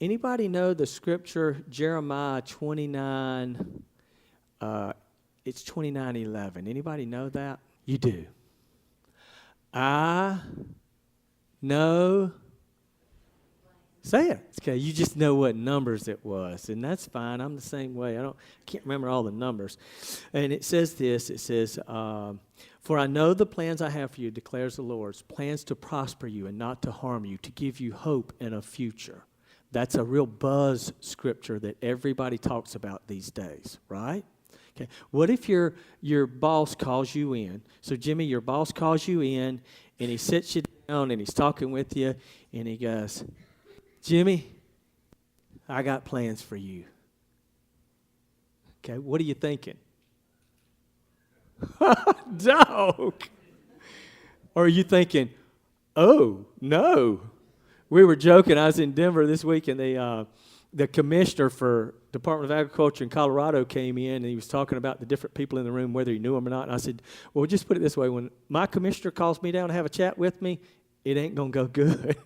Anybody know the scripture, Jeremiah 29, it's 29:11. Anybody know that? You do. I know. Say it. Okay, you just know what numbers it was, and that's fine. I'm the same way. I can't remember all the numbers. And it says this. It says, "For I know the plans I have for you, declares the Lord, plans to prosper you and not to harm you, to give you hope and a future." That's a real buzz scripture that everybody talks about these days, right? Okay. What if your boss calls you in? So, Jimmy, your boss calls you in, and he sits you down, and he's talking with you, and he goes, "Jimmy, I got plans for you." Okay, what are you thinking? Dog. Or are you thinking, oh, no? We were joking. I was in Denver this week, and the commissioner for Department of Agriculture in Colorado came in, and he was talking about the different people in the room, whether he knew them or not. And I said, well, just put it this way. When my commissioner calls me down to have a chat with me, it ain't going to go good.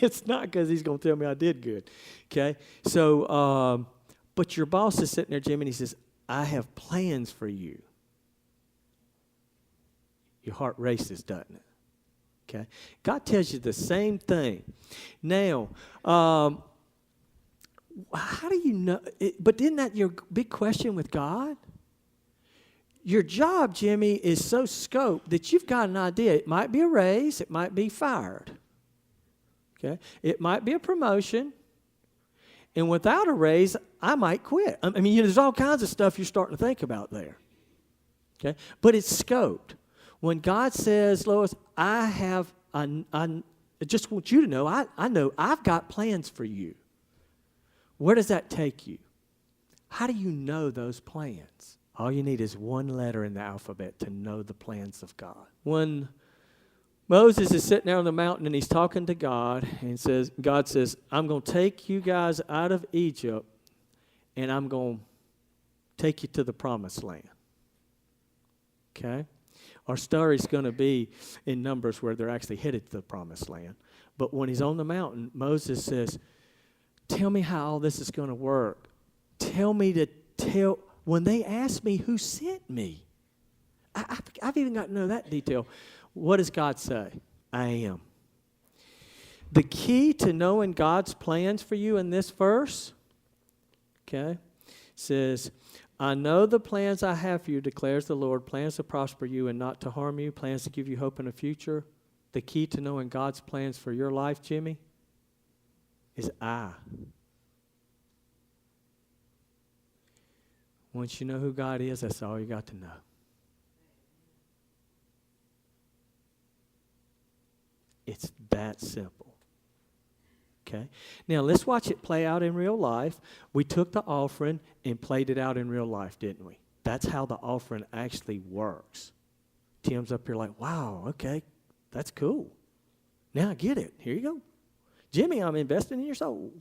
It's not because he's going to tell me I did good. Okay? So, but your boss is sitting there, Jimmy, and he says, I have plans for you. Your heart races, doesn't it? Okay? God tells you the same thing. Now, how do you know? But isn't that your big question with God? Your job, Jimmy, is so scoped that you've got an idea. It might be a raise. It might be fired. Okay? It might be a promotion. And without a raise, I might quit. I mean, there's all kinds of stuff you're starting to think about there. Okay? But it's scoped. When God says, Lois, I just want you to know, I know I've got plans for you. Where does that take you? How do you know those plans? All you need is one letter in the alphabet to know the plans of God. When Moses is sitting there on the mountain and he's talking to God, and God says, I'm going to take you guys out of Egypt, and I'm going to take you to the promised land. Okay? Our story's going to be in Numbers where they're actually headed to the promised land. But when he's on the mountain, Moses says, tell me how all this is going to work. When they ask me who sent me, I've even got to know that detail. What does God say? I am. The key to knowing God's plans for you in this verse, okay, says, I know the plans I have for you, declares the Lord, plans to prosper you and not to harm you, plans to give you hope in the future. The key to knowing God's plans for your life, Jimmy, is I. Once you know who God is, that's all you got to know. It's that simple. Okay? Now, let's watch it play out in real life. We took the offering and played it out in real life, didn't we? That's how the offering actually works. Tim's up here like, wow, okay, that's cool. Now I get it. Here you go. Jimmy, I'm investing in your soul.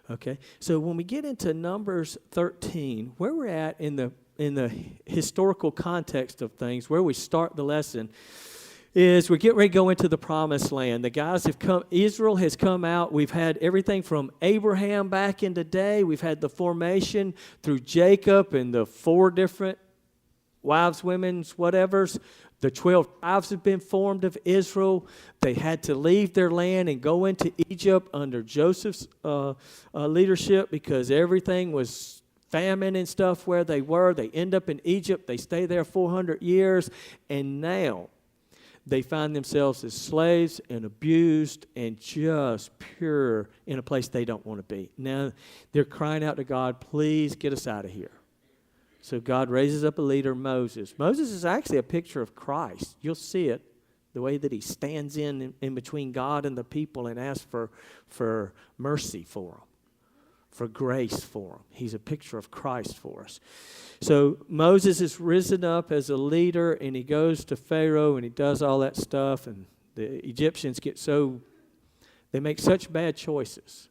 Okay, so when we get into Numbers 13, where we're at in the historical context of things, where we start the lesson, is we get ready to go into the promised land. The guys have come, Israel has come out. We've had everything from Abraham back in the day. We've had the formation through Jacob and the 4 different wives, women's, whatevers. The 12 tribes have been formed of Israel. They had to leave their land and go into Egypt under Joseph's leadership because everything was famine and stuff where they were. They end up in Egypt. They stay there 400 years. And now they find themselves as slaves and abused and just pure in a place they don't want to be. Now they're crying out to God, please get us out of here. So God raises up a leader, Moses. Moses is actually a picture of Christ. You'll see it, the way that he stands in between God and the people and asks for mercy for them, for grace for them. He's a picture of Christ for us. So Moses is risen up as a leader, and he goes to Pharaoh, and he does all that stuff, and the Egyptians they make such bad choices.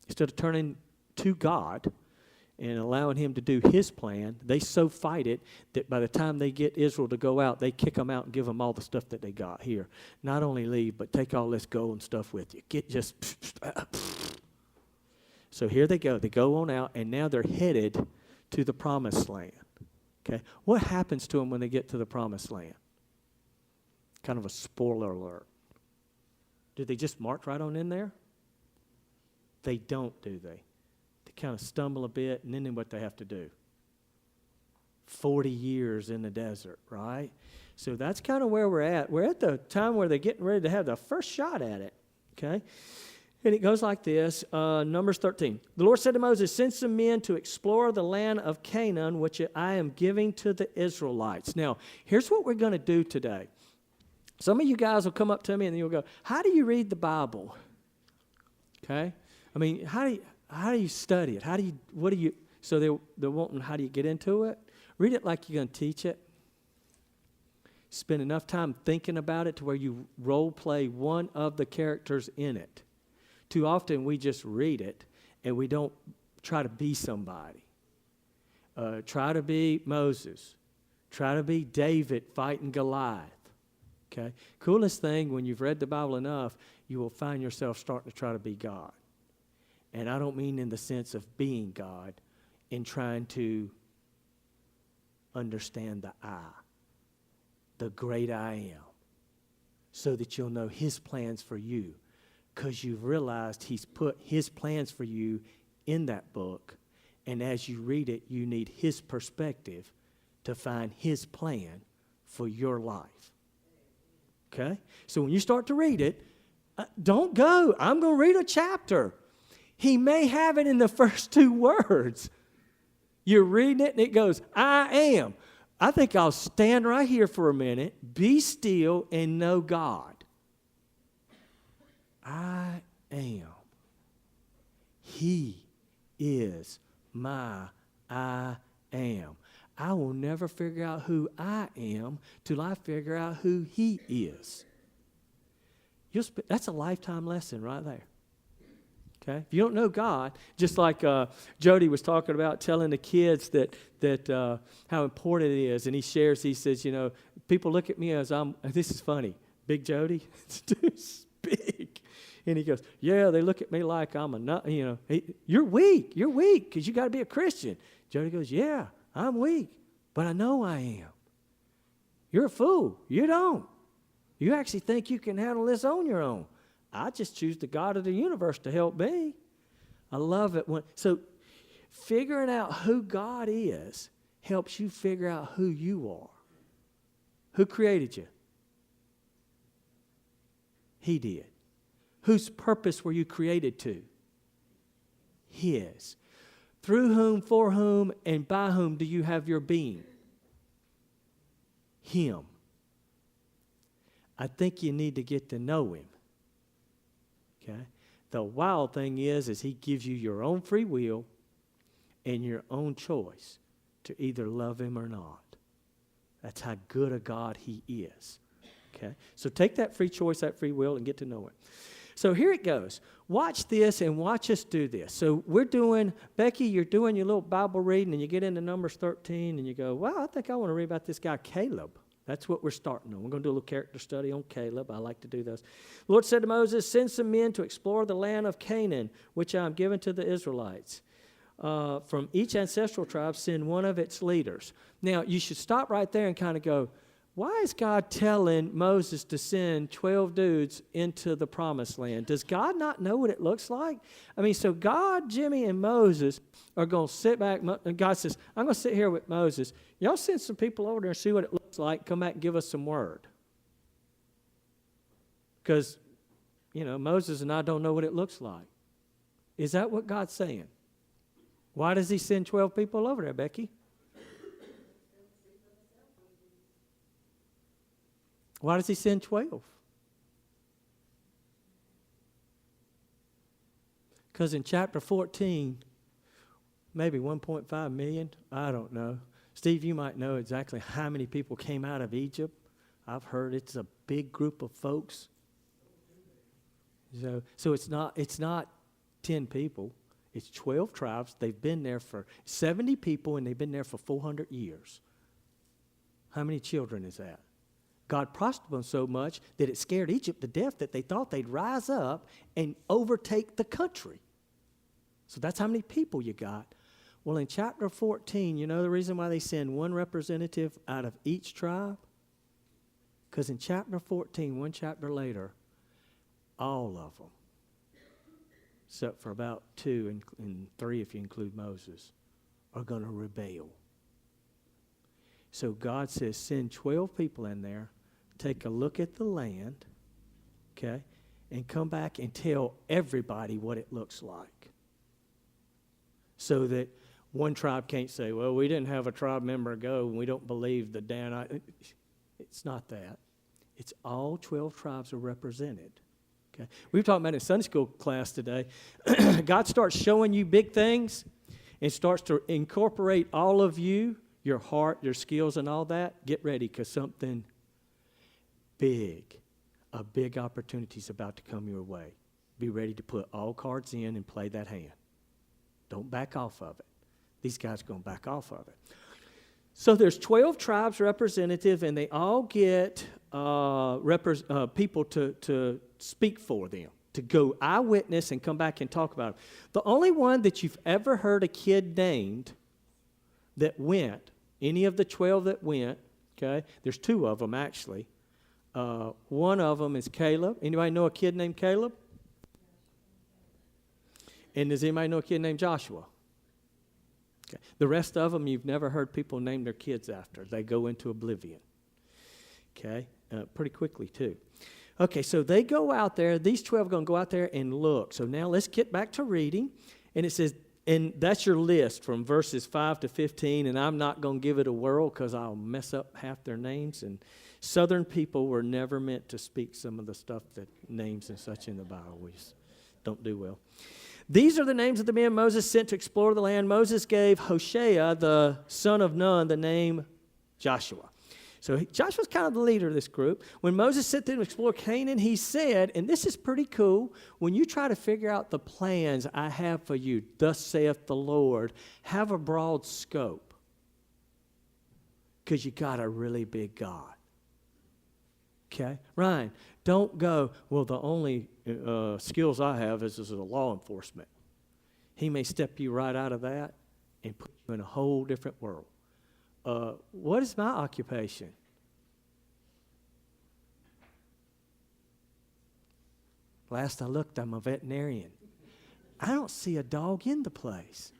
Instead of turning to God and allowing him to do his plan, they so fight it that by the time they get Israel to go out, they kick them out and give them all the stuff that they got here. Not only leave, but take all this gold and stuff with you. So here they go. They go on out, and now they're headed to the promised land. Okay? What happens to them when they get to the promised land? Kind of a spoiler alert. Do they just march right on in there? They don't, do they? They kind of stumble a bit, and then what they have to do? 40 years in the desert, right? So that's kind of where we're at. We're at the time where they're getting ready to have the first shot at it, okay? And it goes like this, Numbers 13. The Lord said to Moses, send some men to explore the land of Canaan, which I am giving to the Israelites. Now, here's what we're going to do today. Some of you guys will come up to me and you'll go, how do you read the Bible? Okay? I mean, how do you study it? So they're wanting, how do you get into it? Read it like you're going to teach it. Spend enough time thinking about it to where you role play one of the characters in it. Too often we just read it and we don't try to be somebody. Try to be Moses. Try to be David fighting Goliath. Okay? Coolest thing, when you've read the Bible enough, you will find yourself starting to try to be God. And I don't mean in the sense of being God, in trying to understand the I, the great I am, so that you'll know His plans for you, because you've realized He's put His plans for you in that book, and as you read it, you need His perspective to find His plan for your life. Okay? So when you start to read it, don't go, I'm going to read a chapter. He may have it in the first 2 words. You're reading it and it goes, I am. I think I'll stand right here for a minute, be still, and know God. I am. He is my I am. I will never figure out who I am till I figure out who He is. That's a lifetime lesson right there. Okay? If you don't know God, just like Jody was talking about, telling the kids that how important it is, and he shares, he says, you know, people look at me as this is funny, Big Jody, it's big. And he goes, yeah, they look at me like I'm a nut, you know, you're weak because you got to be a Christian. Jody goes, yeah, I'm weak, but I know I am. You're a fool. You don't. You actually think you can handle this on your own. I just choose the God of the universe to help me. I love it. So figuring out who God is helps you figure out who you are. Who created you? He did. Whose purpose were you created to? His. Through whom, for whom, and by whom do you have your being? Him. I think you need to get to know Him. Okay? The wild thing is He gives you your own free will and your own choice to either love Him or not. That's how good a God He is. Okay? So take that free choice, that free will, and get to know Him. So here it goes. Watch this and watch us do this. So we're doing, Becky, you're doing your little Bible reading, and you get into Numbers 13, and you go, well, I think I want to read about this guy Caleb. That's what we're starting on. We're going to do a little character study on Caleb. I like to do those. The Lord said to Moses, send some men to explore the land of Canaan, which I am giving to the Israelites. From each ancestral tribe, send one of its leaders. Now, you should stop right there and kind of go, why is God telling Moses to send 12 dudes into the promised land? Does God not know what it looks like? I mean, so God, Jimmy, and Moses are going to sit back, and God says, I'm going to sit here with Moses. Y'all send some people over there and see what it looks like. Come back and give us some word. Because, you know, Moses and I don't know what it looks like. Is that what God's saying? Why does He send 12 people over there, Becky? Why does He send 12? Because in chapter 14, maybe 1.5 million, I don't know. Steve, you might know exactly how many people came out of Egypt. I've heard it's a big group of folks. So it's not 10 people. It's 12 tribes. They've been there for 70 people, and they've been there for 400 years. How many children is that? God prospered them so much that it scared Egypt to death that they thought they'd rise up and overtake the country. So that's how many people you got. Well, in chapter 14, you know the reason why they send one representative out of each tribe? Because in chapter 14, one chapter later, all of them, except for about 2 and 3 if you include Moses, are going to rebel. So God says, send 12 people in there, take a look at the land, okay, and come back and tell everybody what it looks like. So that one tribe can't say, well, we didn't have a tribe member go, and we don't believe the Danite. It's not that. It's all 12 tribes are represented. Okay? We were talking about in Sunday school class today. God starts showing you big things and starts to incorporate all of you, your heart, your skills, and all that. Get ready, because something big, a big opportunity is about to come your way. Be ready to put all cards in and play that hand. Don't back off of it. These guys are going to back off of it. So there's 12 tribes representative, and they all get people to speak for them, to go eyewitness and come back and talk about it. The only one that you've ever heard a kid named that went, any of the 12 that went, okay, there's 2 of them actually. One of them is Caleb. Anybody know a kid named Caleb? And does anybody know a kid named Joshua? Okay. The rest of them, you've never heard people name their kids after. They go into oblivion. Okay? Pretty quickly, too. Okay, so they go out there. These 12 are going to go out there and look. So now let's get back to reading. And it says, and that's your list from verses 5 to 15. And I'm not going to give it a whirl because I'll mess up half their names. And Southern people were never meant to speak some of the stuff that names and such in the Bible. We just don't do well. These are the names of the men Moses sent to explore the land. Moses gave Hoshea, the son of Nun, the name Joshua. So Joshua's kind of the leader of this group. When Moses sent them to explore Canaan, he said, and this is pretty cool, when you try to figure out the plans I have for you, thus saith the Lord, have a broad scope, because you got a really big God. Okay? Ryan, don't go, well, the only skills I have is as a law enforcement. He may step you right out of that and put you in a whole different world. What is my occupation? Last I looked, I'm a veterinarian. I don't see a dog in the place.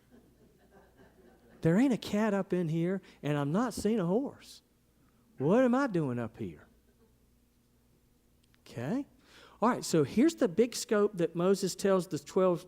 There ain't a cat up in here, and I'm not seeing a horse. What am I doing up here? Okay? All right, so here's the big scope that Moses tells the 12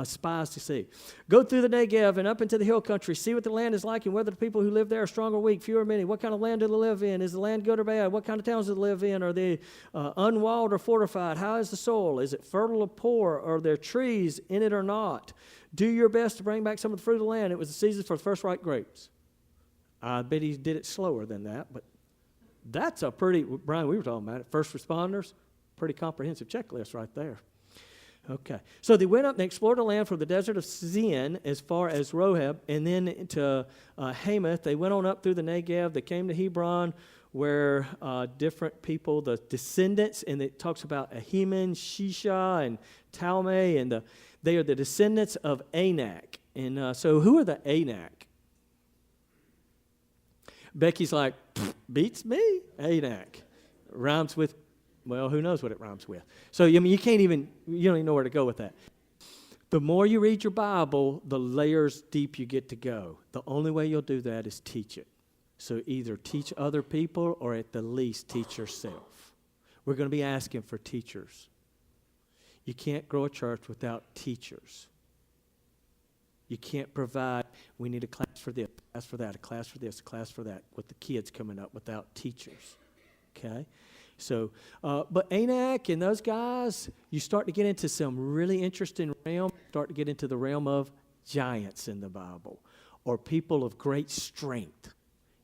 spies to see. Go through the Negev and up into the hill country. See what the land is like and whether the people who live there are strong or weak, few or many. What kind of land do they live in? Is the land good or bad? What kind of towns do they live in? Are they unwalled or fortified? How is the soil? Is it fertile or poor? Are there trees in it or not? Do your best to bring back some of the fruit of the land. It was the season for the first ripe grapes. I bet he did it slower than that, but that's a pretty, Brian, we were talking about it, first responders, pretty comprehensive checklist right there. Okay. So they went up and explored the land from the desert of Zin as far as Roheb, and then to Hamath. They went on up through the Negev. They came to Hebron, where different people, the descendants, and it talks about Ahiman, Shisha, and Talmai, and they are the descendants of Anak. And so who are the Anak? Becky's like, beats me, Anak. Rhymes with, well, who knows what it rhymes with. So, I mean, you don't even know where to go with that. The more you read your Bible, the layers deep you get to go. The only way you'll do that is teach it. So either teach other people or at the least teach yourself. We're going to be asking for teachers. You can't grow a church without teachers. You can't provide, we need a class for this, a class for that, a class for this, a class for that, with the kids coming up without teachers. Okay? So, but Anak and those guys, you start to get into some really interesting realm, start to get into the realm of giants in the Bible, or people of great strength.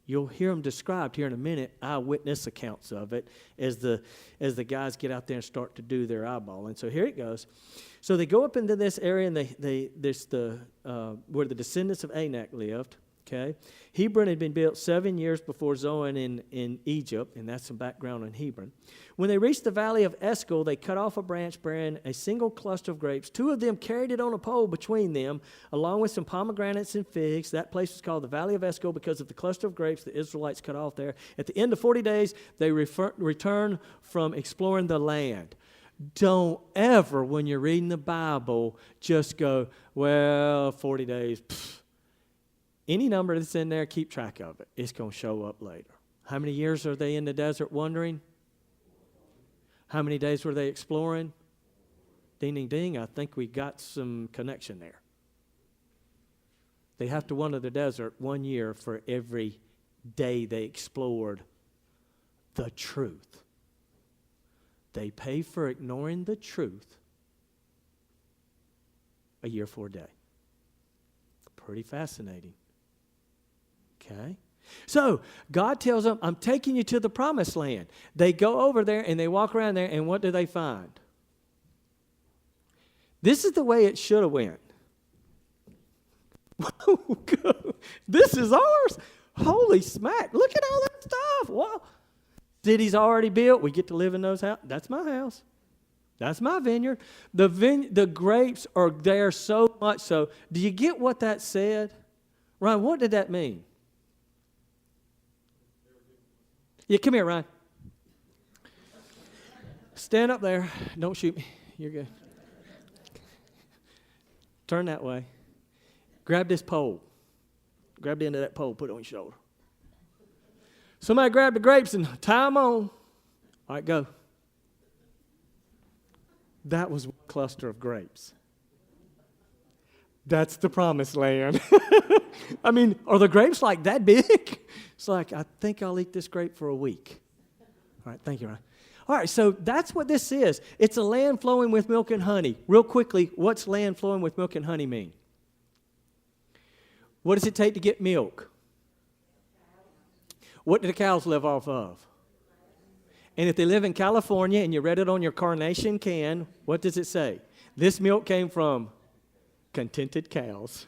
You'll hear them described here in a minute, eyewitness accounts of it, as the guys get out there and start to do their eyeballing. So here it goes. So they go up into this area, and there's where the descendants of Anak lived. Okay. Hebron had been built 7 years before Zoan in Egypt, and that's some background on Hebron. When they reached the valley of Eshcol, they cut off a branch bearing a single cluster of grapes. 2 of them carried it on a pole between them, along with some pomegranates and figs. That place was called the Valley of Eshcol because of the cluster of grapes the Israelites cut off there. At the end of 40 days, they returned from exploring the land. Don't ever, when you're reading the Bible, just go, well, 40 days, pfft. Any number that's in there, keep track of it. It's going to show up later. How many years are they in the desert wandering? How many days were they exploring? Ding, ding, ding. I think we got some connection there. They have to wander the desert 1 year for every day they explored the truth. They pay for ignoring the truth a year for a day. Pretty fascinating. Okay? So, God tells them, I'm taking you to the promised land. They go over there and they walk around there, and what do they find? This is the way it should have went. This is ours. Holy smack. Look at all that stuff. Wow. City's already built. We get to live in those houses. That's my house. That's my vineyard. The grapes are there so much so. Do you get what that said? Ryan, what did that mean? Yeah, come here, Ryan. Stand up there. Don't shoot me. You're good. Turn that way. Grab this pole. Grab the end of that pole. Put it on your shoulder. Somebody grab the grapes and tie them on. All right, go. That was one cluster of grapes. That's the promised land. I mean, are the grapes like that big? It's like, I think I'll eat this grape for a week. All right, thank you, Ryan. All right, so that's what this is. It's a land flowing with milk and honey. Real quickly, what's land flowing with milk and honey mean? What does it take to get milk? What do the cows live off of? And if they live in California and you read it on your Carnation can, what does it say? This milk came from contented cows.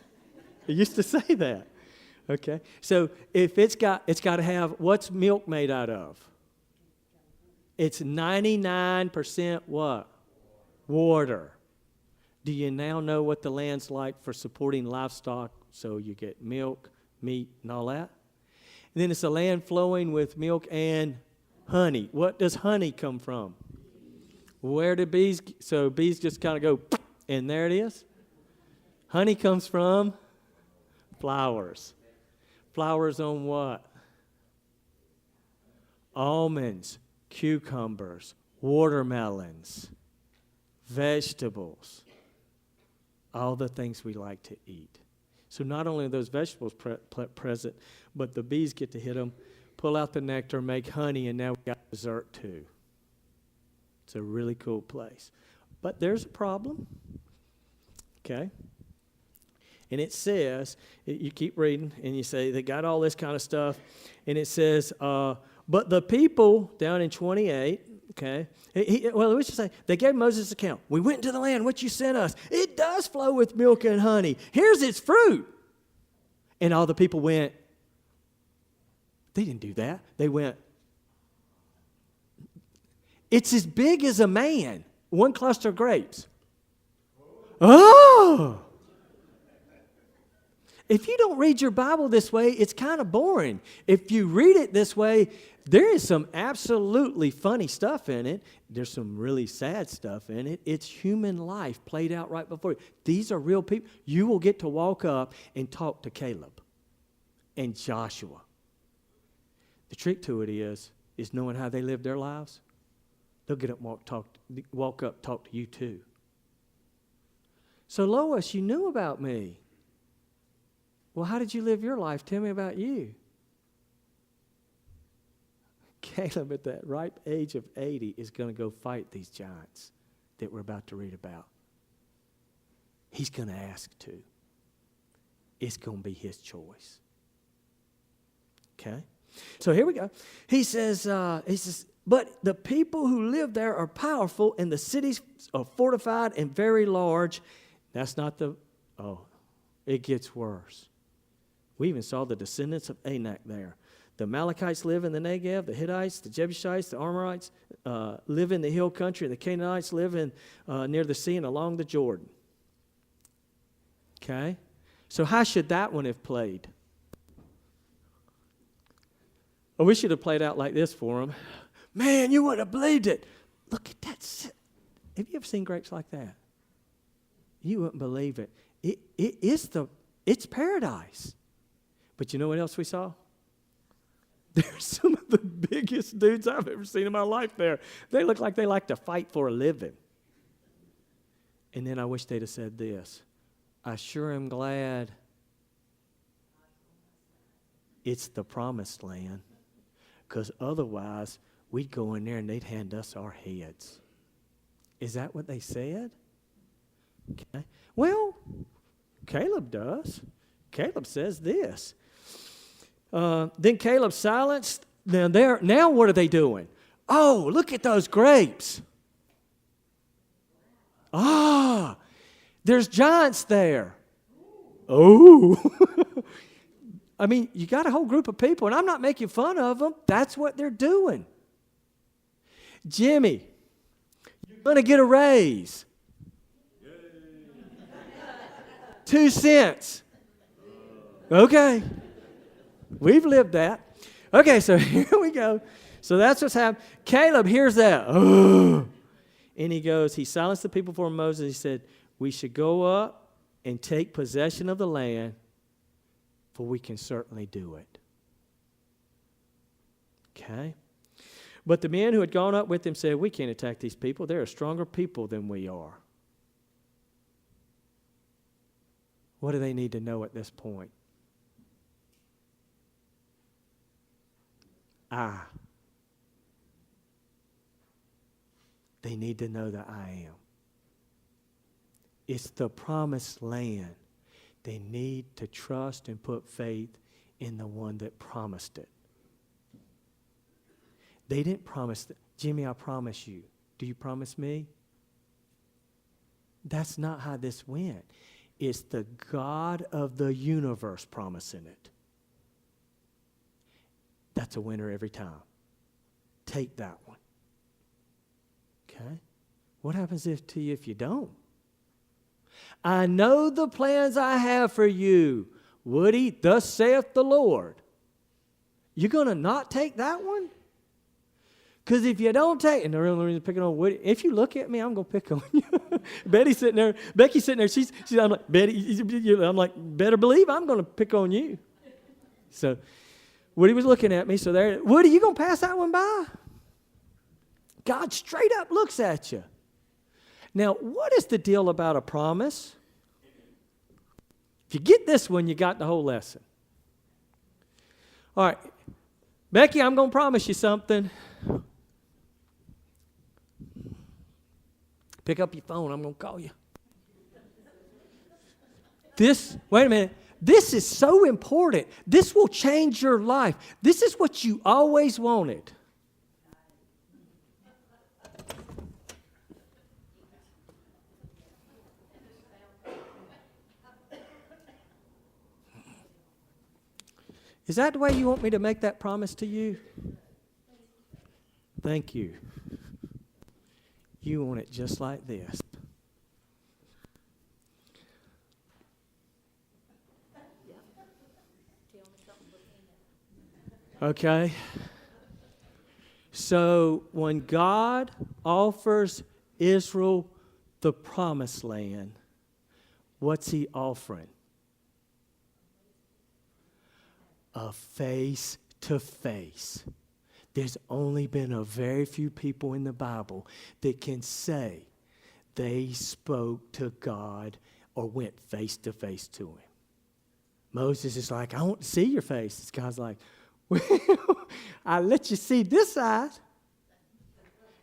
It used to say that. Okay? So if it's got to have, what's milk made out of? It's 99% what? Water. Do you now know what the land's like for supporting livestock so you get milk, meat, and all that? And then it's a land flowing with milk and honey. What does honey come from? Where do bees, so bees just kind of go, and there it is. Honey comes from flowers. Flowers on what? Almonds, cucumbers, watermelons, vegetables, all the things we like to eat. So not only are those vegetables present, but the bees get to hit them, pull out the nectar, make honey, and now we got dessert too. It's a really cool place. But there's a problem. Okay? And it says, you keep reading, and you say, they got all this kind of stuff. And it says, but the people, down in 28, okay, let's just say, they gave Moses an account. We went into the land, what you sent us. It does flow with milk and honey. Here's its fruit. And all the people went, they didn't do that. They went, it's as big as a man. One cluster of grapes. Oh! If you don't read your Bible this way, it's kind of boring. If you read it this way, there is some absolutely funny stuff in it. There's some really sad stuff in it. It's human life played out right before you. These are real people. You will get to walk up and talk to Caleb and Joshua. The trick to it is knowing how they live their lives. They'll get up and walk up, talk to you too. So Lois, you knew about me. Well, how did you live your life? Tell me about you. Caleb, at that ripe age of 80, is going to go fight these giants that we're about to read about. He's going to ask to. It's going to be his choice. Okay? So here we go. He says, but the people who live there are powerful, and the cities are fortified and very large. That's not it gets worse. We even saw the descendants of Anak there. The Amalekites live in the Negev, the Hittites, the Jebusites, the Amorites live in the hill country, and the Canaanites live in near the sea and along the Jordan. Okay? So how should that one have played? Oh, we should have played out like this for them. Man, you wouldn't have believed it. Look at that. Have you ever seen grapes like that? You wouldn't believe it. It's paradise. But you know what else we saw? There's some of the biggest dudes I've ever seen in my life there. They look like they like to fight for a living. And then I wish they'd have said this. I sure am glad it's the promised land, because otherwise we'd go in there and they'd hand us our heads. Is that what they said? Okay. Well, Caleb does. Caleb says this. Then Caleb silenced. Now what are they doing? Oh, look at those grapes. Ah, there's giants there. Oh. I mean, you got a whole group of people, and I'm not making fun of them. That's what they're doing. Jimmy, you're going to get a raise. 2 cents. Okay. We've lived that. Okay, so here we go. So that's what's happened. Caleb hears that. Oh. And he silenced the people before Moses. He said, we should go up and take possession of the land, for we can certainly do it. Okay? But the men who had gone up with him said, we can't attack these people. They're a stronger people than we are. What do they need to know at this point? They need to know that I am. It's the promised land. They need to trust and put faith in the one that promised it. They didn't promise that. Jimmy, I promise you. Do you promise me? That's not how this went. It's the God of the universe promising it. That's a winner every time. Take that one. Okay? What happens to you if you don't? I know the plans I have for you, Woody, thus saith the Lord. You're going to not take that one? Because if you don't take, and the real reason picking on Woody, if you look at me, I'm going to pick on you. Becky's sitting there. She's I'm like, Betty, I'm like, better believe I'm going to pick on you. So Woody was looking at me. So there, Woody, you going to pass that one by? God straight up looks at you. Now, what is the deal about a promise? If you get this one, you got the whole lesson. All right. Becky, I'm going to promise you something. Pick up your phone. I'm going to call you. Wait a minute. This is so important. This will change your life. This is what you always wanted. Is that the way you want me to make that promise to you? Thank you. You want it just like this. Okay. So when God offers Israel the promised land, what's he offering? A face-to-face. There's only been a very few people in the Bible that can say they spoke to God or went face-to-face to him. Moses is like, I want to see your face. God's like, well, I let you see this side.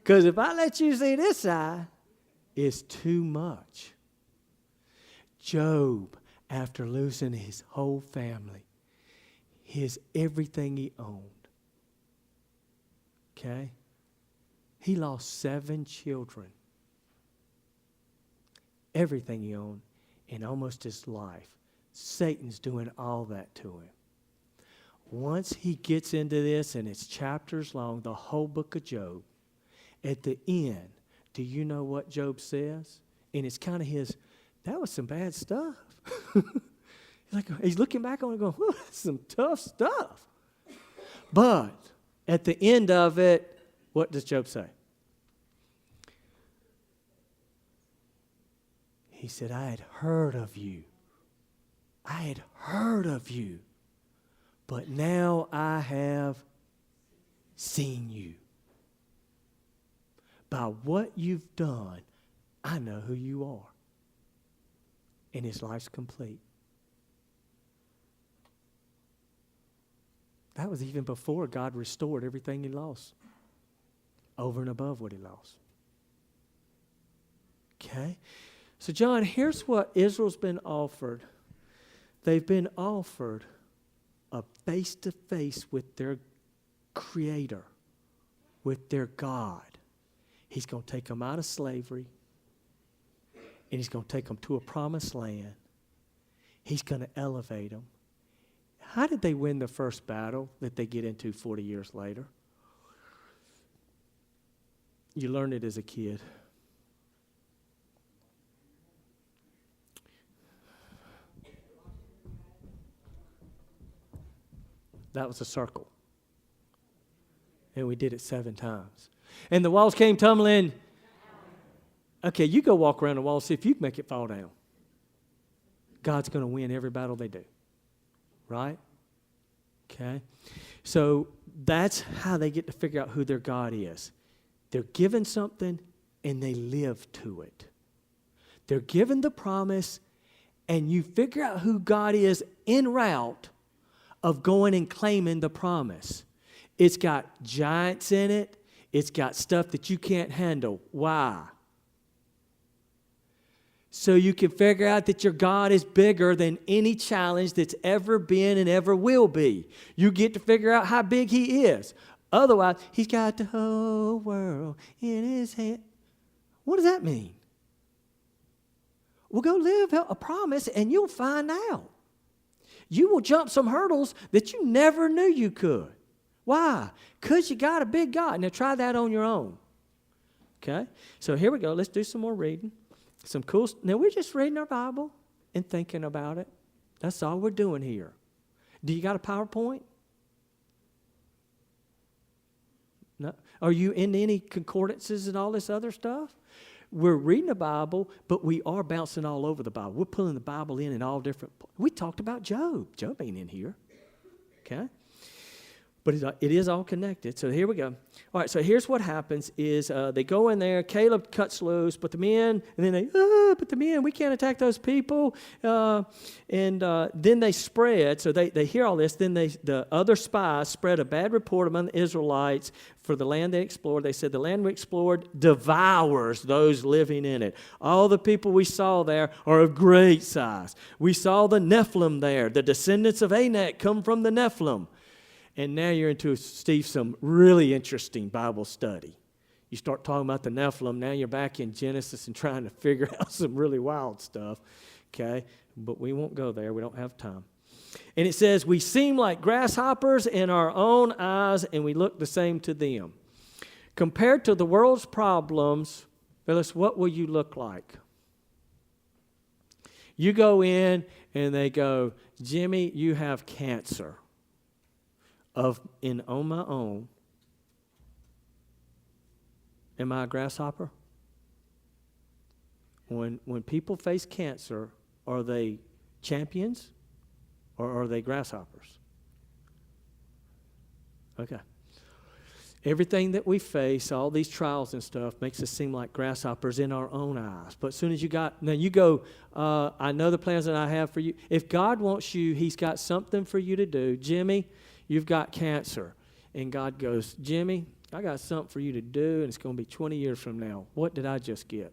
Because if I let you see this side, it's too much. Job, after losing his whole family, everything he owned. Okay? He lost 7 children. Everything he owned, and almost his life. Satan's doing all that to him. Once he gets into this, and it's chapters long, the whole book of Job, at the end, do you know what Job says? And it's kind of that was some bad stuff. He's looking back on it going, that's some tough stuff. But at the end of it, what does Job say? He said, I had heard of you. I had heard of you. But now I have seen you. By what you've done, I know who you are. And his life's complete. That was even before God restored everything he lost. Over and above what he lost. Okay? So, John, here's what Israel's been offered. They've been offered a face-to-face with their Creator, with their God. He's going to take them out of slavery, and he's going to take them to a promised land. He's going to elevate them. How did they win the first battle that they get into 40 years later? You learn it as a kid. That was a circle. And we did it 7 times. And the walls came tumbling. Okay, you go walk around the wall, see if you can make it fall down. God's going to win every battle they do. Right? Okay? So that's how they get to figure out who their God is. They're given something and they live to it. They're given the promise and you figure out who God is en route of going and claiming the promise. It's got giants in it. It's got stuff that you can't handle. Why? So you can figure out that your God is bigger than any challenge that's ever been and ever will be. You get to figure out how big he is. Otherwise, he's got the whole world in his hand. What does that mean? Well, go live a promise and you'll find out. You will jump some hurdles that you never knew you could. Why? Because you got a big God. Now try that on your own. Okay? So here we go. Let's do some more reading. Some cool. Now we're just reading our Bible and thinking about it. That's all we're doing here. Do you got a PowerPoint? No. Are you in any concordances and all this other stuff? We're reading the Bible, but we are bouncing all over the Bible. We're pulling the Bible in all different. We talked about Job. Job ain't in here. Okay? But it is all connected. So here we go. All right, so here's what happens is they go in there. Caleb cuts loose, but the men, and then we can't attack those people. And then they spread. So they hear all this. Then the other spies spread a bad report among the Israelites for the land they explored. They said the land we explored devours those living in it. All the people we saw there are of great size. We saw the Nephilim there. The descendants of Anak come from the Nephilim. And now you're into, Steve, some really interesting Bible study. You start talking about the Nephilim, now you're back in Genesis and trying to figure out some really wild stuff, okay? But we won't go there. We don't have time. And it says, we seem like grasshoppers in our own eyes, and we look the same to them. Compared to the world's problems, Phyllis, what will you look like? You go in, and they go, Jimmy, you have cancer. On my own, am I a grasshopper? When people face cancer, are they champions or are they grasshoppers? Okay. Everything that we face, all these trials and stuff, makes us seem like grasshoppers in our own eyes. But as soon as you go, I know the plans that I have for you. If God wants you, he's got something for you to do. Jimmy, you've got cancer. And God goes, Jimmy, I got something for you to do, and it's going to be 20 years from now. What did I just get?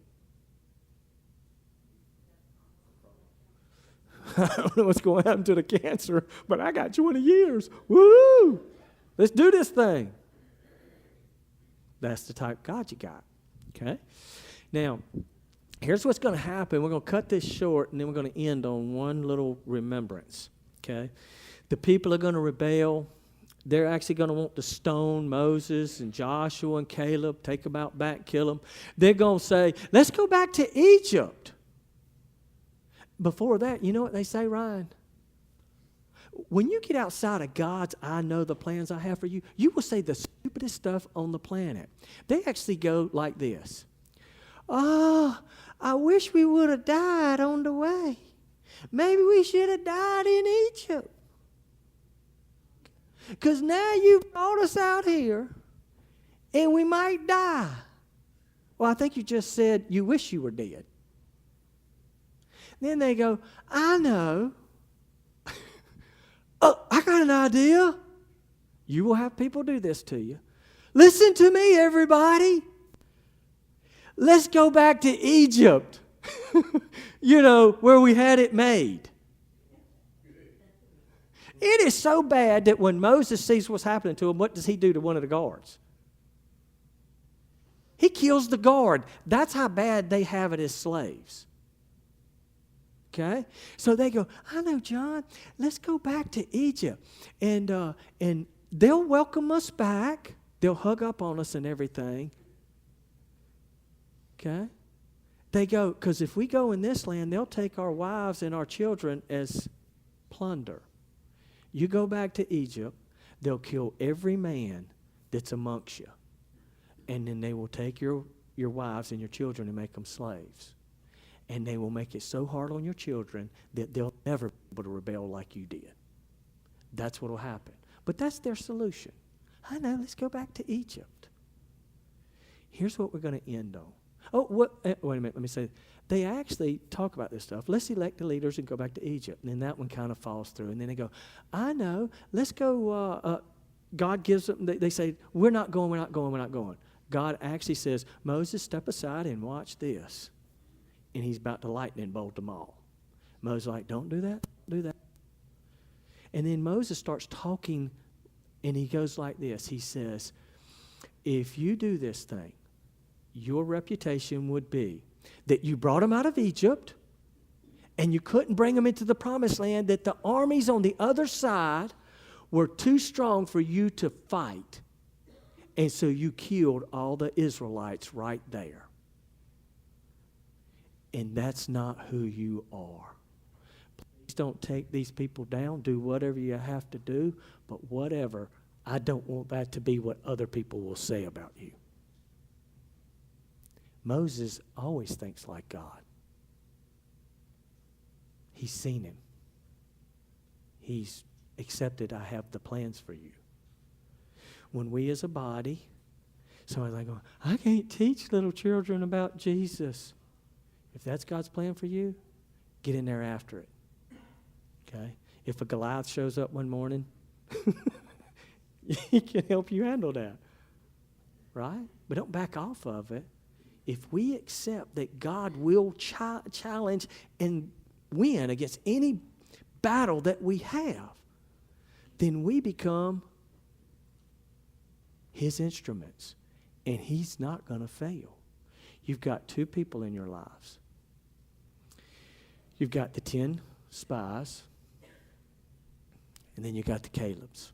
I don't know what's going to happen to the cancer, but I got 20 years. Woo! Let's do this thing. That's the type of God you got. Okay? Now, Here's what's going to happen. We're going to cut this short, and then we're going to end on one little remembrance, okay? The people are going to rebel. They're actually going to want to stone Moses and Joshua and Caleb, take them out back, kill them. They're going to say, let's go back to Egypt. Before that, you know what they say, Ryan? When you get outside of God's I know the plans I have for you, you will say the stupidest stuff on the planet. They actually go like this. Oh, I wish we would have died on the way. Maybe we should have died in Egypt. Because now you've brought us out here, and we might die. Well, I think you just said you wish you were dead. Then they go, I know. Oh, I got an idea. You will have people do this to you. Listen to me, everybody. Let's go back to Egypt. Where we had it made. It is so bad that when Moses sees what's happening to him, what does he do to one of the guards? He kills the guard. That's how bad they have it as slaves. Okay? So they go, I know, John, let's go back to Egypt. And they'll welcome us back. They'll hug up on us and everything. Okay? They go, because if we go in this land, they'll take our wives and our children as plunder. You go back to Egypt, they'll kill every man that's amongst you. And then they will take your wives and your children and make them slaves. And they will make it so hard on your children that they'll never be able to rebel like you did. That's what will happen. But that's their solution. I know, let's go back to Egypt. Here's what we're going to end on. Oh, wait a minute, let me say, they actually talk about this stuff. Let's elect the leaders and go back to Egypt. And then that one kind of falls through. And then they go, I know, let's go, God gives them, they say, we're not going, we're not going, we're not going. God actually says, Moses, step aside and watch this. And he's about to lightning bolt them all. Moses is like, don't do that, do that. And then Moses starts talking, and he goes like this. He says, if you do this thing, your reputation would be that you brought them out of Egypt, and you couldn't bring them into the promised land, that the armies on the other side were too strong for you to fight. And so you killed all the Israelites right there. And that's not who you are. Please don't take these people down. Do whatever you have to do. But whatever, I don't want that to be what other people will say about you. Moses always thinks like God. He's seen him. He's accepted, I have the plans for you. When we as a body, somebody's like, I can't teach little children about Jesus. If that's God's plan for you, get in there after it. Okay? If a Goliath shows up one morning, he can help you handle that. Right? But don't back off of it. If we accept that God will challenge and win against any battle that we have, then we become his instruments. And he's not going to fail. You've got two people in your lives. You've got the 10 spies, and then you've got the Calebs.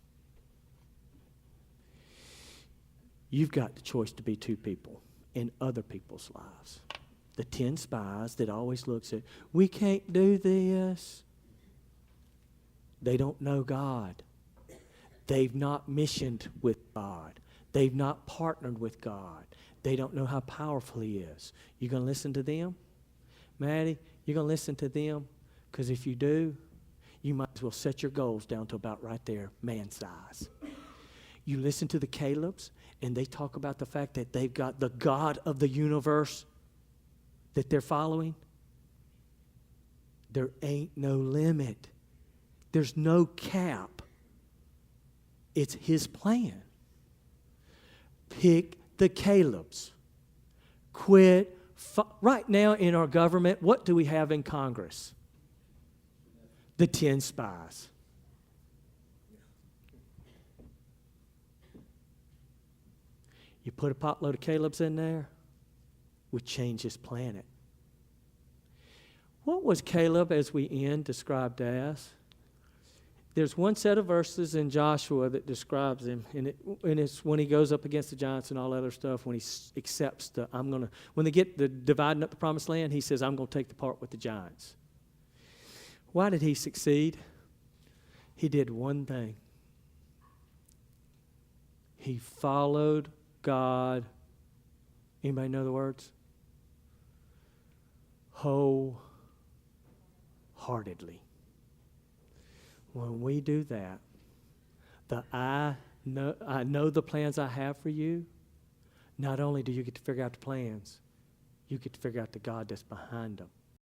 You've got the choice to be two people in other people's lives. The 10 spies that always looks at, we can't do this. They don't know God. They've not missioned with God. They've not partnered with God. They don't know how powerful he is. You going to listen to them? Maddie, you're going to listen to them? Because if you do, you might as well set your goals down to about right there, man size. You listen to the Calebs, and they talk about the fact that they've got the God of the universe that they're following. There ain't no limit. There's no cap. It's his plan. Pick the Calebs. Quit. Right now in our government, what do we have in Congress? The 10 spies. You put a potload of Calebs in there, we change this planet. What was Caleb, as we end, described as? There's one set of verses in Joshua that describes him, and it's when he goes up against the giants and all that other stuff, when he accepts when they get the dividing up the promised land, he says, I'm going to take the part with the giants. Why did he succeed? He did one thing. He followed God. Anybody know the words? Wholeheartedly. When we do that, I know the plans I have for you, not only do you get to figure out the plans, you get to figure out the God that's behind them.